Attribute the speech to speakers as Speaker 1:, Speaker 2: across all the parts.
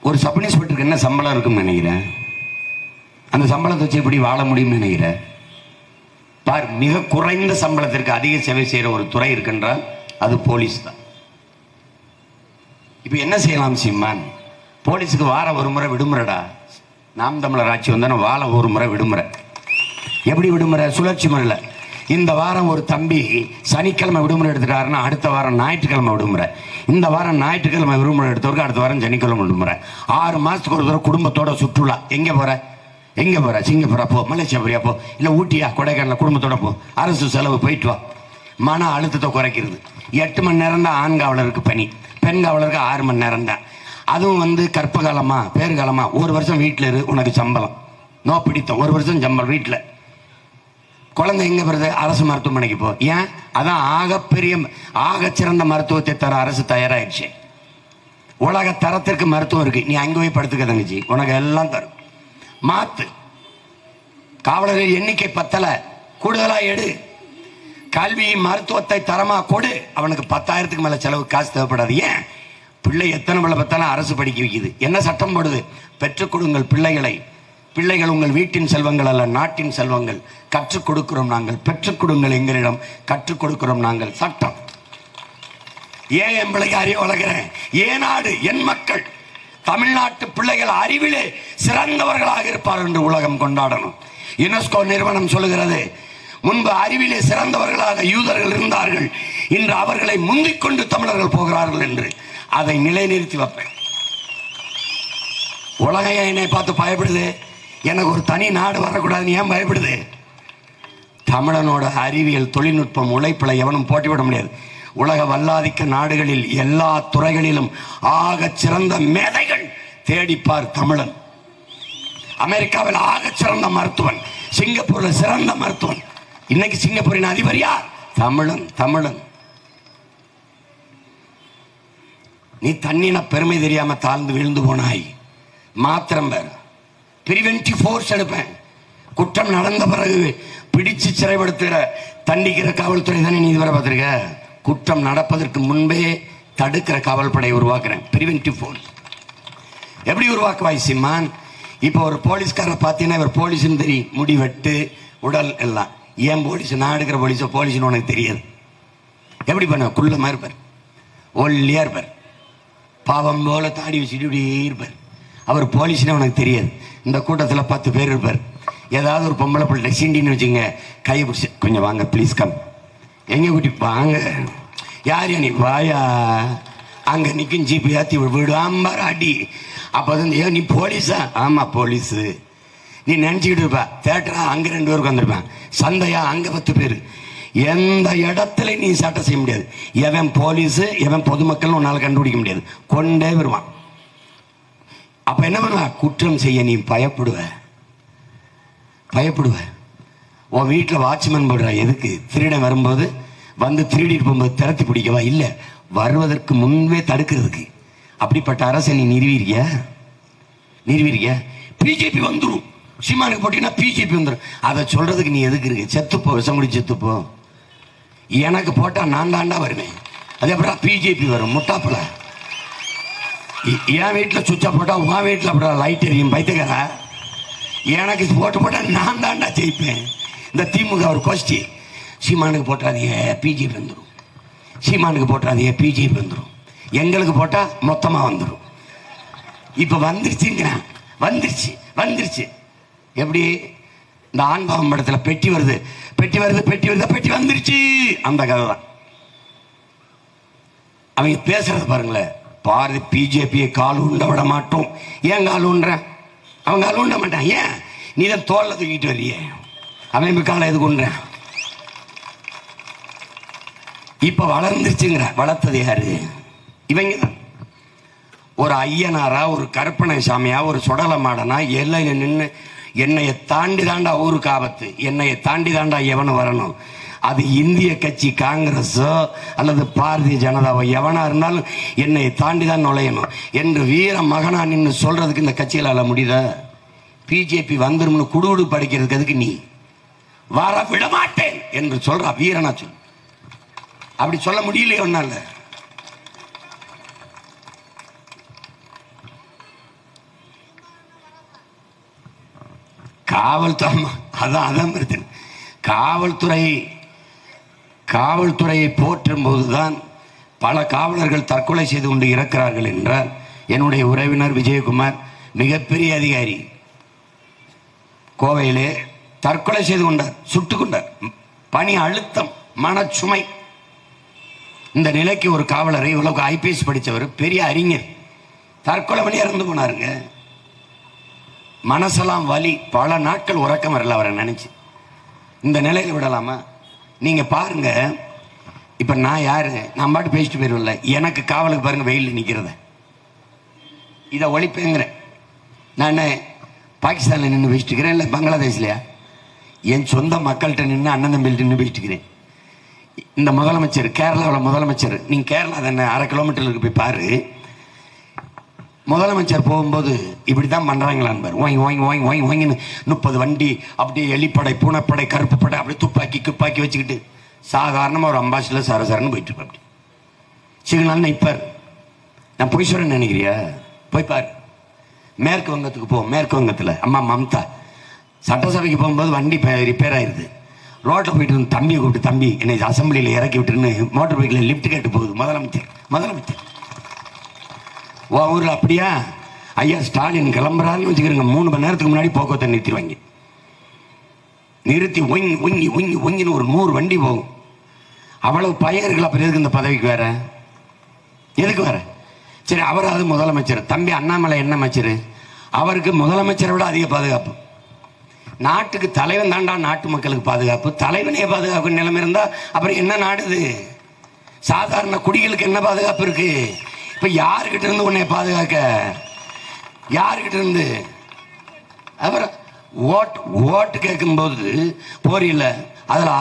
Speaker 1: ஒரு சப் இன்ஸ்பெக்டருக்கு என்ன சம்பளம் இருக்குன்னு நினைக்கிறேன்? அந்த சம்பளத்தை வச்சு எப்படி வாழ முடியும்னு நினைக்கிறேன்? பார், மிக குறைந்த சம்பளத்திற்கு அதிக சேவை செய்யற ஒரு துறை இருக்குன்றால் அது போலீஸ் தான். இப்ப என்ன செய்யலாம் சீமான்? போலீஸுக்கு வார ஒரு முறை விடுமுறைடா. நாம் தமிழர் ஆட்சி வந்தா வார ஒரு முறை விடுமுறை. எப்படி விடுமுறை? சுழற்சி முறையில். இந்த வாரம் ஒரு தம்பி சனிக்கிழமை விடுமுறை எடுத்துட்டாருன்னா அடுத்த வாரம் ஞாயிற்றுக்கிழமை விடுமுறை. இந்த வாரம் ஞாயிற்றுக்கிழமை விடுமுறை எடுத்தவருக்கு அடுத்த வாரம் சனிக்கிழமை விடுமுறை. 6 மாசத்துக்கு ஒரு தடவை குடும்பத்தோட சுற்றுலா. எங்க போற? எங்க போற? சிங்கப்பூரா போ, மலேசியா போறியா போ, இல்ல ஊட்டியா கொடைக்கானல குடும்பத்தோட போ, அரசு செலவு போயிட்டு வா. மன அழுத்தத்தை குறைக்கிறது. 8 மணி நேரம் தான் ஆண் காவலருக்கு பணி, பெண் காவலருக்கு 6 மணி நேரம் தான். அதுவும் கற்ப காலமா பேறுகாலமா 1 வருஷம் வீட்டில் இரு, உனக்கு சம்பளம் நோ பிடித்தம். 1 வருஷம் சம்பளம் வீட்டில். குழந்தை எங்க வருது? அரசு மருத்துவமனைக்கு போ. ஏன்? அதான் ஆக சிறந்த மருத்துவத்தை தர அரசு தயாராகிடுச்சு. உலக தரத்திற்கு மருத்துவம் இருக்கு. நீ அங்கே போய் படுத்துக்க தங்கச்சி, உனக்கு எல்லாம் தரும். மாத்து. காவலர்கள் எண்ணிக்கை பத்தல, கூடுதலா எடு. கல்வி மருத்துவத்தை தரமா கொடு. அவனுக்கு 10,000க்கு மேல செலவு காசு தேவைப்படாது. ஏன்? பிள்ளை எத்தனை பிள்ளை பத்தாலும் அரசு படிக்க வைக்குது. என்ன சட்டம் போடுது? பெற்றுக் கொடுங்கள் பிள்ளைகளை. பிள்ளைகள் உங்கள் வீட்டின் செல்வங்கள் அல்ல, நாட்டின் செல்வங்கள். கற்றுக் கொடுக்கிறோம் நாங்கள், பெற்றுக் கொடுங்கள் எங்களிடம், கற்றுக் கொடுக்கிறோம் நாங்கள். சட்டம். ஏன் என் பிள்ளைக்கு அறிவு வளர்க்கிறேன்? ஏன் நாடு, என் மக்கள், தமிழ்நாட்டு பிள்ளைகள் அறிவிலே சிறந்தவர்களாக இருப்பார்கள் என்று உலகம் கொண்டாடணும். யுனெஸ்கோ நிறுவனம் சொல்லுகிறது, முன்பு அறிவிலே சிறந்தவர்களாக யூதர்கள் இருந்தார்கள், இன்று அவர்களை முந்திக் கொண்டு தமிழர்கள் போகிறார்கள் என்று. அதை நிலைநிறுத்தி வைப்பேன். உலகம் என்னை பார்த்து பயப்படுது. எனக்கு ஒரு தனி நாடு வரக்கூடாதுன்னு ஏன் பயப்படுது? தமிழனோட அறிவியல் தொழில்நுட்பம் உழைப்பில் எவனும் போட்டிவிட முடியாது. உலக வல்லாதிக்க நாடுகளில் எல்லா துறைகளிலும் ஆக சிறந்த மேதைகள் தேடிப்பார் தமிழன். அமெரிக்காவில் ஆக சிறந்த மருத்துவன், சிங்கப்பூர்ல சிறந்த மருத்துவன். இன்னைக்கு சிங்கப்பூரின் அதிபர் யார்? தமிழன். தமிழன். நீ தண்ணின பெருமை தெரியாம தாழ்ந்து விழுந்து போனாய். மாத்திரம் பேர் பிரிவென்டிவ் ஃபோர்ஸ் எடுப்பேன். குற்றம் நடந்த பிறகு பிடிச்சு சிறைப்படுத்துகிற தண்டிக்கிற காவல்துறை தானே நீ இதுவரை பார்த்துருக்க. குற்றம் நடப்பதற்கு முன்பே தடுக்கிற காவல்படை உருவாக்குறேன். பிரிவென்டிவ் ஃபோர்ஸ் எப்படி உருவாக்குவாய் சீமான்? இப்போ ஒரு போலீஸ்காரரை பார்த்தீங்கன்னா இவர் போலீஸ்னு தெரியும், முடி வெட்டு உடல் எல்லாம். ஏன் போலீஸ்? நான் எடுக்கிற போலீஸ்னு உனக்கு தெரியாது. எப்படி பண்ண? குள்ளமா இருப்பார், ஒல்லியா இருப்பார், பாவம் போல தாடி வச்சுட்டு இப்படியே இருப்பார். அவர் போலீஸ்னே உனக்கு தெரியாது. இந்த கூட்டத்தில் 10 பேர் இருப்பார். ஏதாவது ஒரு பொம்பளை பிள்ளை சீண்டின்னு வச்சுங்க, கையை பிடிச்சி கொஞ்சம் வாங்க ப்ளீஸ் கம். எங்கே கூட்டி வாங்க? யார் நீ? வாயா. அங்கே நிற்கும் ஜீப்பு ஏற்றி விடாம அடி. அப்போ வந்து ஏன் நீ போலீஸா? ஆமாம் போலீஸு. நீ நினச்சிக்கிட்டு இருப்ப. தேட்டரா? அங்கே 2 பேருக்கு வந்திருப்பேன். சந்தையா? அங்கே 10 பேர். எந்த இடத்துல நீ சட்டம் செய்ய முடியாது. எவன் போலீஸு எவன் பொதுமக்கள் உன்னால் கண்டுபிடிக்க முடியாது. கொண்டே வருவான். அப்ப என்ன பண்ணுவ? குற்றம் செய்ய நீ பயப்படுவ. உன் வீட்டில் வாட்ச்மேன் போடுற எதுக்கு? திருடன் வரும்போது வந்து திருடிட்டு போகும்போது திரட்டி பிடிக்கவா? இல்லை, வருவதற்கு முன்பே தடுக்கிறதுக்கு. அப்படிப்பட்ட அரசை நீ நிறுவீரியா? பிஜேபி வந்துடும். சீமானுக்கு போட்டீங்கன்னா பிஜேபி வந்துடும். அதை சொல்றதுக்கு நீ எதுக்கு இருக்கு? செத்துப்போ, விஷம் குடி செத்துப்போ. எனக்கு போட்டா நான் தாண்டா வருவேன். அதே அப்புறம் பிஜேபி வரும். முட்டாப்புல என் வீட்டில் சுவிட்சை போட்டா உன் வீட்டில் அப்புறம் லைட் எரியும். பைத்துக்கார, எனக்கு போட்டா நான் தாண்டா ஜெயிப்பேன். இந்த திமுக ஒரு கோஷ்டி. சீமானுக்கு போட்டாதீங்க பிஜேபி வந்துடும், சீமானுக்கு போட்டாதீங்க பிஜேபி வந்துடும், எங்களுக்கு போட்டா மொத்தமா வந்துடும். இப்ப வந்துருச்சுங்கிறேன். வந்துருச்சு. எப்படி? இந்த ஆண்பாவம் படத்துல பெட்டி வருது வந்துருச்சு. அந்த கதை தான். அவங்க பேசுறது பாருங்களேன். பாரதி பிஜேபியை கால் உண்ட விட மாட்டோம். ஏன் கால் உண்ற? அவங்க கால் உண்ட மாட்டான். ஏன்? நீ தான் தோல்ல தூக்கிட்டு வர்றிய. அவன் காலை எதுக்கு உண்ற? இப்ப வளர்ந்துருச்சுங்கிற. வளர்த்தது யாரு? இவங்க தான். ஒரு ஐயனாரா, ஒரு கற்பனை சாமியா, ஒரு சுடல மாடனா எல்லையில நின்று என்னைய தாண்டி தாண்டா ஊருக்கு ஆபத்து, என்னைய தாண்டி தாண்டா எவனும் வரணும். அது இந்திய கட்சி காங்கிரஸோ அல்லது பாரதிய ஜனதாவோ எவனா இருந்தாலும் என்னை தாண்டி தான் நுழையணும் என்று வீர மகனா நின்று சொல்றதுக்கு இந்த கட்சிகளால முடியுதா? பிஜேபி வந்துரும்னு குடுகுடு படிக்கிறதுக்கு எதுக்கு நீ வர விட மாட்டேன் என்று சொல்றா? வீரனா சொல். அப்படி சொல்ல முடியலையே ஒன்னால. காவல்துறை அதான் பிரச்சனை. காவல்துறையை போற்றும் போதுதான் பல காவலர்கள் தற்கொலை செய்து கொண்டு இறக்கிறார்கள் என்றால், என்னுடைய உறவினர் விஜயகுமார் மிகப்பெரிய அதிகாரி கோவையிலே தற்கொலை செய்து கொண்டார், சுட்டுக் கொண்டார். பணி அழுத்தம், மனச்சுமை. இந்த நிலைக்கு ஒரு காவலரை, இவ்வளவு ஐபிஎஸ் படித்தவர், பெரிய அறிஞர், தற்கொலை பண்ணி இறந்து போனாருங்க. மனசெல்லாம் வலி, பல நாட்கள் உறக்கம் வரல அவரை நினைச்சு. இந்த நிலையில விடலாமா? நீங்க பாருங்க, இப்ப நான் யாரு, நான் பாட்டு பேசிட்டு போயிருவில்ல, எனக்கு காவலுக்கு பாருங்க வெயில் நிக்கிறத, இதை ஒழிப்பேங்கிறேன். நான் பாகிஸ்தான்ல நின்று பேசிட்டு இருக்கிறேன், இல்லை பங்களாதேஷ்லையா, என் சொந்த மக்கள்கிட்ட நின்று அண்ணன் தம்பிகிட்ட நின்று பேசிட்டு இருக்கிறேன். இந்த முதலமைச்சர், கேரளாவில் முதலமைச்சர், நீங்க கேரளா தானே, 1/2 கிலோமீட்டருக்கு போய் பாரு. முதலமைச்சர் போகும்போது இப்படித்தான் பண்றாங்களான்னு பாரு. ஓங்கி ஓங்கி ஓங்கி ஓங்கி ஓங்கின்னு 30 வண்டி அப்படியே எலிப்படை, பூனைப்படை, கருப்பு படை, அப்படியே துப்பாக்கி வச்சுக்கிட்டு சாதாரணமாக ஒரு அம்பாசிடர் சரசரன்னு போயிட்டு இருப்பேன். அப்படி சிக்னல் நிற்பார். நான் போய் சொல்றேன்னு நினைக்கிறியா? போய் பாரு. மேற்கு வங்கத்துக்கு போ, மேற்கு வங்கத்தில் அம்மா மம்தா சட்டசபைக்கு போகும்போது வண்டி ரிப்பேர் ஆயிடுது. ரோட்டில் போயிட்டு தம்பியை கூப்பிட்டு, தம்பி என்னை அசம்பிளியில் இறக்கி விட்டுருன்னு மோட்டர் பைக்கில் லிஃப்ட் கேட்டு போகுது முதலமைச்சர். ஓ ஊரில் அப்படியா? ஐயா ஸ்டாலின் கிளம்புறாருன்னு வச்சுக்கிறேங்க, 3 மணி நேரத்துக்கு முன்னாடி போக்குவரத்தை நிறுத்திடுவாங்க. நிறுத்தி ஒங்கின்னு ஒரு 100 வண்டி போகும். அவ்வளவு பயம் இருக்குல்ல. அப்புறம் எதுக்கு இந்த பதவிக்கு வேற? எதுக்கு வேற? சரி, அவராது முதலமைச்சர். தம்பி அண்ணாமலை என்ன அமைச்சர்? அவருக்கு முதலமைச்சரை விட அதிக பாதுகாப்பு. நாட்டுக்கு தலைவன் தாண்டா நாட்டு மக்களுக்கு பாதுகாப்பு. தலைவனே பாதுகாப்பு நிலைமை இருந்தா அப்புறம் என்ன நாடுது? சாதாரண குடிகளுக்கு என்ன பாதுகாப்பு இருக்கு? இப்ப யாருக்கிட்ட இருந்து உன்னை பாதுகாக்க? யாருக்கிட்ட இருந்து? அப்புறம் ஓட்டு கேட்கும்போது போறியில்ல, அதில்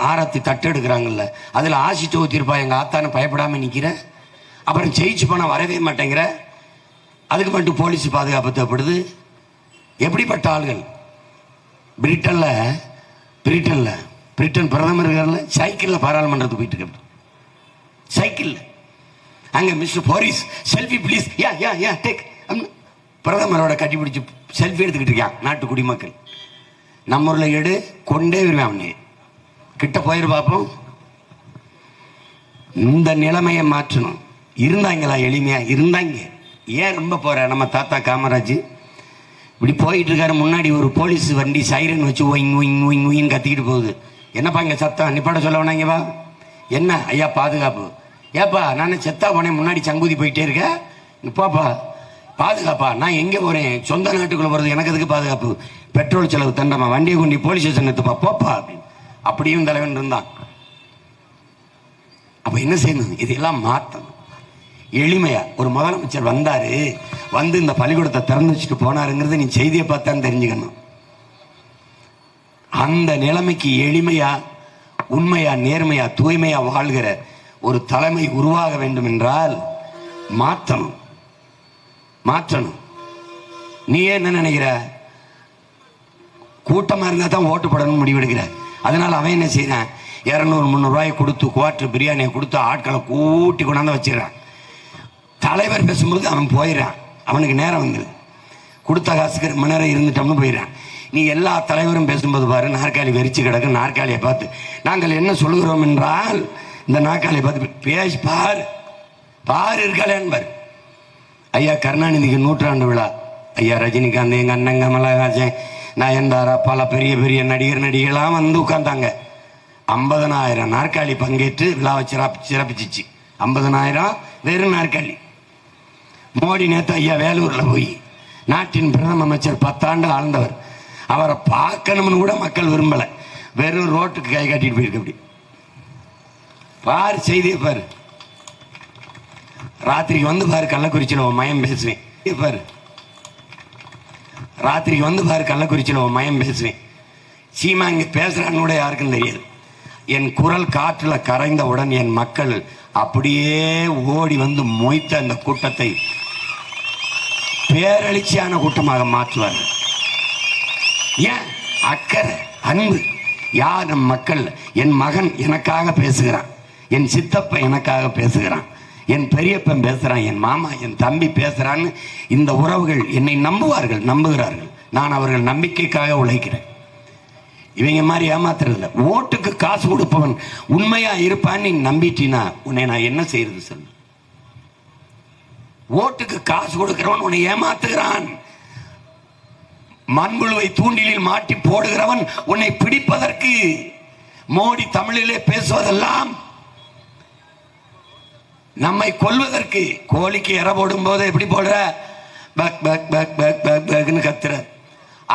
Speaker 1: ஆராத்தி தட்டு எடுக்கிறாங்கல்ல, அதில் ஆசிட்டு ஊற்றிருப்பா எங்கள் ஆத்தான பயப்படாமல் நிற்கிற. அப்புறம் ஜெயிச்சு போனால் வரவே மாட்டேங்கிற. அதுக்கு மட்டும் போலீஸ் பாதுகாப்பு தேவைப்படுது. எப்படிப்பட்ட ஆள்கள்? பிரிட்டன் பிரதமர் இருக்கார்ல, சைக்கிளில் பாராளுமன்றத்துக்கு போயிட்டு இருக்க. சைக்கிளில் அங்கே mister Boris selfie please, yeah take, பிரதமரோட கட்டி பிடிச்சி செல்ஃபி எடுத்துக்கிட்டு இருக்கான் நாட்டு குடிமக்கள். நம்ம ஊரில் எடு கொண்டே வருவேன். அவனே கிட்ட போயிரு பார்ப்போம். இந்த நிலைமையை மாற்றணும். இருந்தாங்களா? எளிமையா இருந்தாங்க. ஏன் ரொம்ப போற? நம்ம தாத்தா காமராஜ் இப்படி போயிட்டு இருக்காரு, முன்னாடி ஒரு போலீஸ் வண்டி சைரன் வச்சு ஒயின்னு கத்திக்கிட்டு போகுது. என்னப்பா இங்க சத்தம்? நிப்பாட சொல்ல வேணாங்கப்பா. என்ன ஐயா பாதுகாப்பு? ஏப்பா நான் செத்தா போனேன், முன்னாடி சங்குதி போயிட்டே இருக்க, போப்பா. பாதுகாப்பா? நான் எங்கே போறேன்? சொந்த நாட்டுக்குள்ள போறது, எனக்கு எதுக்கு பாதுகாப்பு? பெட்ரோல் செலவு தண்டமா, வண்டியை கொண்டு போலீஸ் ஸ்டேஷன் எடுத்துப்பா, போப்பா அப்படின்னு. அப்படியும் தலைவன் இருந்தான். அப்ப என்ன செய்யணும்? இதெல்லாம் மாற்றணும். எளிமையா ஒரு முதலமைச்சர் வந்தாரு, வந்து இந்த பள்ளிக்கூடத்தை திறந்து வச்சுட்டு போனாருங்கிறது நீ செய்தியை பார்த்தான்னு தெரிஞ்சுக்கணும். அந்த நிலைமைக்கு எளிமையா, உண்மையா, நேர்மையா, தூய்மையா வாழ்கிற ஒரு தலைமை உருவாக வேண்டும் என்றால் மாற்றணும். நீ என்ன நினைக்கிற? கூட்டமா இருந்தா தான் ஓட்டு போடணும்னு முடிவெடுக்கிற. அதனால அவன் என்ன செய்யறான்? 200-300 ரூபாயை கொடுத்து குவார்டர் பிரியாணியை கொடுத்து ஆட்களை கூட்டி கொண்டாந்து வச்சிடறான். தலைவர் பேசும்போது அவன் போயிடறான். அவனுக்கு நேரம் வந்துடுது. கொடுத்த காசுக்கு 2 மணி நேரம் இருந்துட்டோம்னு போயிடறான். நீ எல்லா தலைவரும் பேசும்போது பாரு, நாற்காலி வெறிச்சு கிடக்கு. நாற்காலியை பார்த்து நாங்கள் என்ன சொல்லுகிறோம் என்றால், இந்த நாற்காலியை பார்த்து பேசி பாரு இருக்காளேன்னு பாரு. ஐயா கருணாநிதிக்கு 100ஆண்டு விழா. ஐயா ரஜினிகாந்த், எங்க அண்ணன் கமலஹாசன், நயன்தாரா, பல பெரிய பெரிய நடிகர்களாம் வந்து உட்கார்ந்தாங்க. 50,000 நாற்காலி பங்கேற்று விழாவை சிறப்பிச்சிச்சு. 50,000 வெறும் நாற்காலி. மோடி நேத்து ஐயா வேலூர்ல போய், நாட்டின் பிரதம அமைச்சர் 10 ஆண்டு ஆழ்ந்தவர், அவரை பார்க்கணும்னு கூட மக்கள் விரும்பல. வெறும் ரோட்டுக்கு கை காட்டிட்டு போயிருக்கு. அப்படி பாரு, செய்தியை பாரு. ராத்திரிக்கு வந்து பாரு, கள்ளக்குறிச்சியில் ஒரு மயம் பேசுவேன் பாரு. ராத்திரிக்கு வந்து பாரு, கள்ளக்குறிச்சியில் ஒரு மயம் பேசுவேன். சீமா இங்க பேசுறான்னு கூட யாருக்கும் தெரியாது. என் குரல் காற்றுல கரைந்தவுடன் என் மக்கள் அப்படியே ஓடி வந்து மொய்த்த அந்த கூட்டத்தை பேரெழுச்சியான கூட்டமாக மாற்றுவார்கள். ஏன்? அக்கறை, அன்பு. யார் நம் மக்கள்? என் மகன் எனக்காக பேசுகிறான், என் சித்தப்ப எனக்காக பேசுகிறான், என் பெரியப்பன் பேசுறான், என் மாமா, என் தம்பி பேசுறான்னு இந்த உறவுகள் என்னை நம்புகிறார்கள். நான் அவர்கள் நம்பிக்கைக்காக உழைக்கிறேன். இவங்க மாதிரி ஏமாத்துறது இல்லை. ஓட்டுக்கு காசு கொடுப்பவன் உண்மையா இருப்பான்னு நீ நம்பிட்டீனா உன்னை நான் என்ன செய்யறது சொல்லு? ஓட்டுக்கு காசு கொடுக்கிறவன் உன்னை ஏமாத்துகிறான். மண்புழுவை தூண்டிலில் மாட்டி போடுகிறவன் உன்னை பிடிப்பதற்கு. மோடி தமிழிலே பேசுவதெல்லாம் நம்மை கொல்வதற்கு. கோழிக்கு இற போடும் போது எப்படி போடுற? பக் பக் பக் பக் பக் பக்னு கத்துற.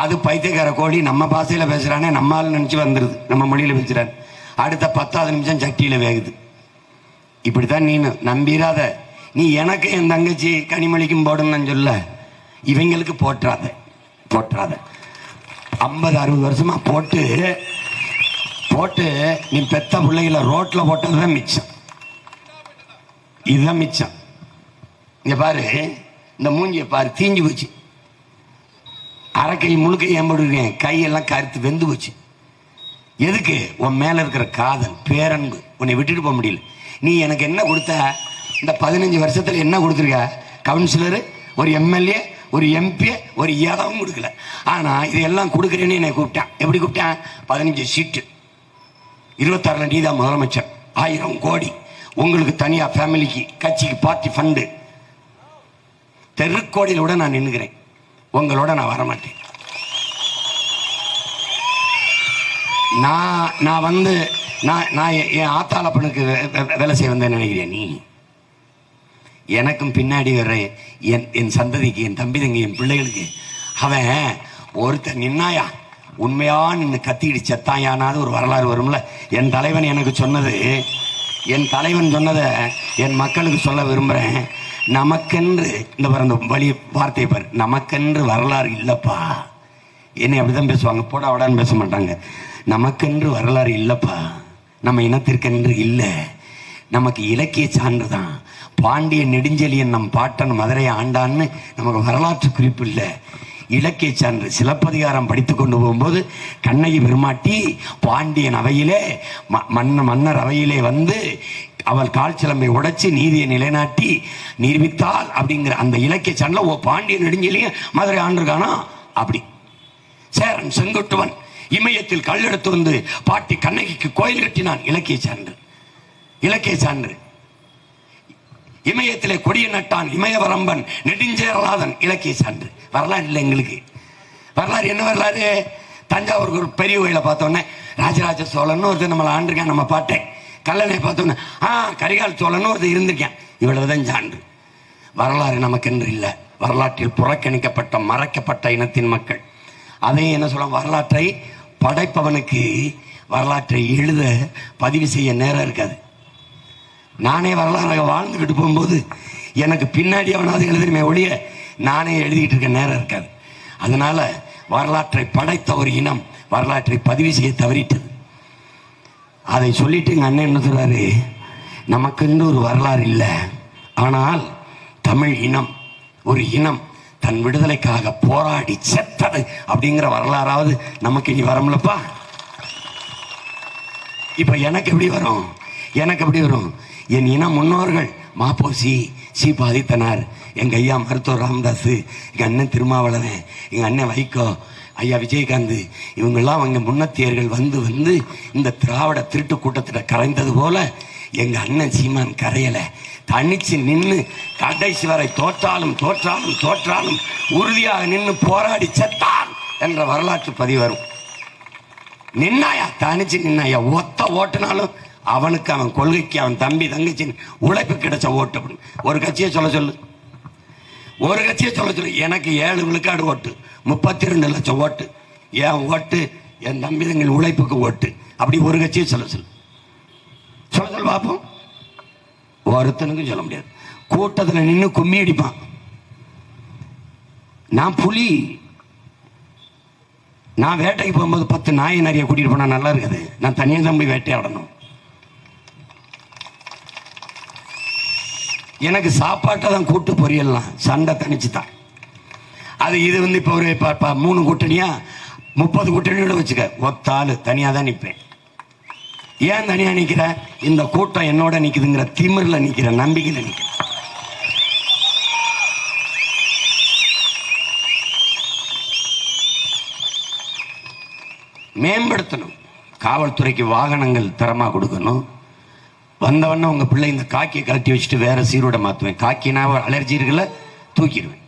Speaker 1: அது பைத்தியக்கார கோழி நம்ம பாசையில பேசுறானே, நம்மால் நினைச்சு வந்துருது, நம்ம மொழியில பேசுறாரு. அடுத்த 10 நிமிஷம் சட்டியில வேகுது. இப்படித்தான் நீ நம்பிராத. நீ எனக்கு என் தங்கச்சி கனிமொழிக்கும் போடணும்னு சொல்ல, இவங்களுக்கு போட்டுறாத போட்டுறாத. 50-60 வருஷமா போட்டு போட்டு நீ பெத்த பிள்ளைகளை ரோட்ல போட்டதுதான் மிச்சம். இதுதான் மிச்சம். இங்க பாரு, இந்த மூஞ்சிய பாரு, தீஞ்சு போச்சு. அரைக்கை முழுக்க ஏம்படுவேன், கையெல்லாம் கருத்து வெந்து போச்சு. எதுக்கு? உன் மேல இருக்கிற காதல், பேரன்பு உன்னை விட்டுட்டு போக முடியல. நீ எனக்கு என்ன கொடுத்த? இந்த 15 வருஷத்துல என்ன கொடுத்துருக்க? கவுன்சிலரு, ஒரு எம்எல்ஏ, ஒரு எம்பி, ஒரு இடமும் கொடுக்கல. ஆனா இதெல்லாம் கொடுக்குறேன்னு என்னை கூப்பிட்டான். எப்படி கூப்பிட்டான்? 15 சீட்டு, 26ல நீ தான் முதலமைச்சர், 1000 கோடி உங்களுக்கு தனியா, ஃபேமிலிக்கு, கட்சிக்கு, பார்ட்டி ஃபண்டு. தெருக்கோடியில் விட நான் நின்னுக்கிறேன், உங்களோட நான் வரமாட்டேன். நான் வந்து நான் என் ஆத்தாளப்பனுக்கு வேலை செய்ய வந்தேன்னு நினைக்கிறியா நீ? எனக்கும் பின்னாடி வர்ற என் சந்ததிக்கு, என் தம்பி தங்கி, என் பிள்ளைகளுக்கு அவன் ஒருத்தர் நின்னாயா, உண்மையா நின்று கத்திக்கிட்டு செத்தாயானாவது ஒரு வரலாறு வரும்ல. என் தலைவன் எனக்கு சொன்னது, என் தலைவன் சொன்னதை என் மக்களுக்கு சொல்ல விரும்புகிறேன். நமக்கென்று இந்த வழி வார்த்தையை பாரு, நமக்கென்று வரலாறு இல்லைப்பா. என்னை அப்படிதான் பேசுவாங்க, போடா வடான்னு பேச மாட்டாங்க. நமக்கென்று வரலாறு இல்லைப்பா, நம்ம இனத்திற்கென்று இல்லை, நமக்கு இலக்கிய சான்று தான். பாண்டிய நெடுஞ்செழியன் நம் பாட்டன் மதுரையை ஆண்டான்னு நமக்கு வரலாற்று குறிப்பு இல்லை, இலக்கிய சான்று. சிலப்பதிகாரம் படித்து கொண்டு போகும்போது கண்ணகி பெருமாட்டி பாண்டியன் அவையிலே, மன்னர் அவையிலே வந்து அவள் கால் சிலம்பை உடைச்சு நீதியை நிலைநாட்டி நிரூபித்தாள் அப்படிங்கிற அந்த இலக்கிய சான்றில் ஓ பாண்டிய நெடுஞ்செழியன் மதுரை ஆண்டிருக்கானா? அப்படி சேரன் செங்குட்டுவன் இமயத்தில் கல்லெடுத்து வந்து பாட்டி கண்ணகிக்கு கோயில் கட்டினான், இலக்கிய சான்று. இலக்கிய சான்று. இமயத்திலே கொடிய நட்டான் இமயவரம்பன் நெடுஞ்சேரலாதன், இலக்கிய சான்று. வரலாறு இல்லை எங்களுக்கு. வரலாறு என்ன வரலாறு? தஞ்சாவூருக்கு ஒரு பெரிய கோயிலை பார்த்தோன்னே ராஜராஜ சோழன் ஒருத்தர் நம்மளை ஆண்டிருக்கேன், நம்ம பாட்டேன். கல்லணை பார்த்தோன்னே கரிகால் சோழன் ஒருத்தர் இருந்திருக்கேன். இவ்வளவுதான் சான்று. வரலாறு நமக்கென்று இல்லை. வரலாற்றில் புறக்கணிக்கப்பட்ட, மறைக்கப்பட்ட இனத்தின் மக்கள். அதையும் என்ன சொல்ல, வரலாற்றை படைப்பவனுக்கு வரலாற்றை எழுத, பதிவு செய்ய நேரம் இருக்காது. நானே வரலாறாக வாழ்ந்துக்கிட்டு போகும்போது எனக்கு பின்னாடி அவனாவது எழுதுமே ஒழிய நானே எழுதிக்கிட்டு இருக்க நேரம் இருக்காது. அதனால வரலாற்றை படைத்த ஒரு இனம் வரலாற்றை பதிவு செய்ய தவறிட்டது. அதை சொல்லிட்டு எங்க அண்ணன் என்ன சொல்றாரு, நமக்குன்னு ஒரு வரலாறு இல்லை, ஆனால் தமிழ் இனம் ஒரு இனம் தன் விடுதலைக்காக போராடி செத்தது அப்படிங்கிற வரலாறாவது நமக்கு இனி வரும்லப்பா. இப்ப எனக்கு எப்படி வரும்? எனக்கு எப்படி வரும்? என் இன முன்னோர்கள் மாப்போசி, சீபா ஆதித்தனார், எங்க ஐயா மருத்துவர் ராமதாஸ், எங்க அண்ணன் திருமாவளவன், எங்க அண்ணன் வைகோ, ஐயா விஜயகாந்த், இவங்கெல்லாம் அவங்க முன்னத்தியர்கள் வந்து வந்து இந்த திராவிட திருட்டு கூட்டத்திட்ட கரைந்தது போல எங்க அண்ணன் சீமான் கரையல, தனிச்சு நின்று கடைசி வரை தோற்றாலும் தோற்றாலும் தோற்றாலும் உறுதியாக நின்று போராடி செத்தான் என்ற வரலாற்று பதிவு வரும். நின்னாயா, தனிச்சு நின்னாயா, ஒத்த ஓட்டுனாலும் அவனுக்கு, அவன் கொள்கைக்கு, அவன் தம்பி தங்கச்சி உழைப்பு கிடைச்ச ஓட்டு. ஒரு கட்சியை சொல்ல சொல்லு, ஒரு கட்சியை சொல்ல சொல்லு. எனக்கு 7 விழுக்காடு ஓட்டு, 32 லட்சம் ஓட்டு, என் ஓட்டு என் தம்பி தங்கள் உழைப்புக்கு ஓட்டு. அப்படி ஒரு கட்சியை சொல்ல சொல்லு, சொல்ல சொல்ல பார்ப்போம். ஒருத்தனுக்கும் சொல்ல முடியாது. கூட்டத்தில் நின்று கும்மி அடிப்பான். நான் புலி, நான் வேட்டைக்கு போகும்போது 10 நாய் நிறைய கூட்டிட்டு போனா நல்லா இருக்குது. நான் தனியாக தான் போய் வேட்டையாடணும். எனக்கு சாப்பாட்டை தான் கூட்டு பொரியல்லாம், சண்டை தனிச்சு தான். அது இது வந்து இப்போ ஒரு 3 கூட்டணியா 30 கூட்டணியோட வச்சுக்க, ஒத்தாள் தனியாக தான் நிற்பேன். ஏன் தனியாக நிற்கிற? இந்த கூட்டம் என்னோட நிற்குதுங்கிற திமிரில் நிற்கிற, நம்பிக்கையில் நிற்கிற. மேம்படுத்தணும். காவல்துறைக்கு வாகனங்கள் தரமாக கொடுக்கணும். வந்தவொடனே உங்கள் பிள்ளை இந்த காக்கியை கழட்டி வச்சுட்டு வேற சீரோட மாற்றுவேன். காக்கினா அலர்ஜி இருக்குல்ல, தூக்கிடுவேன்.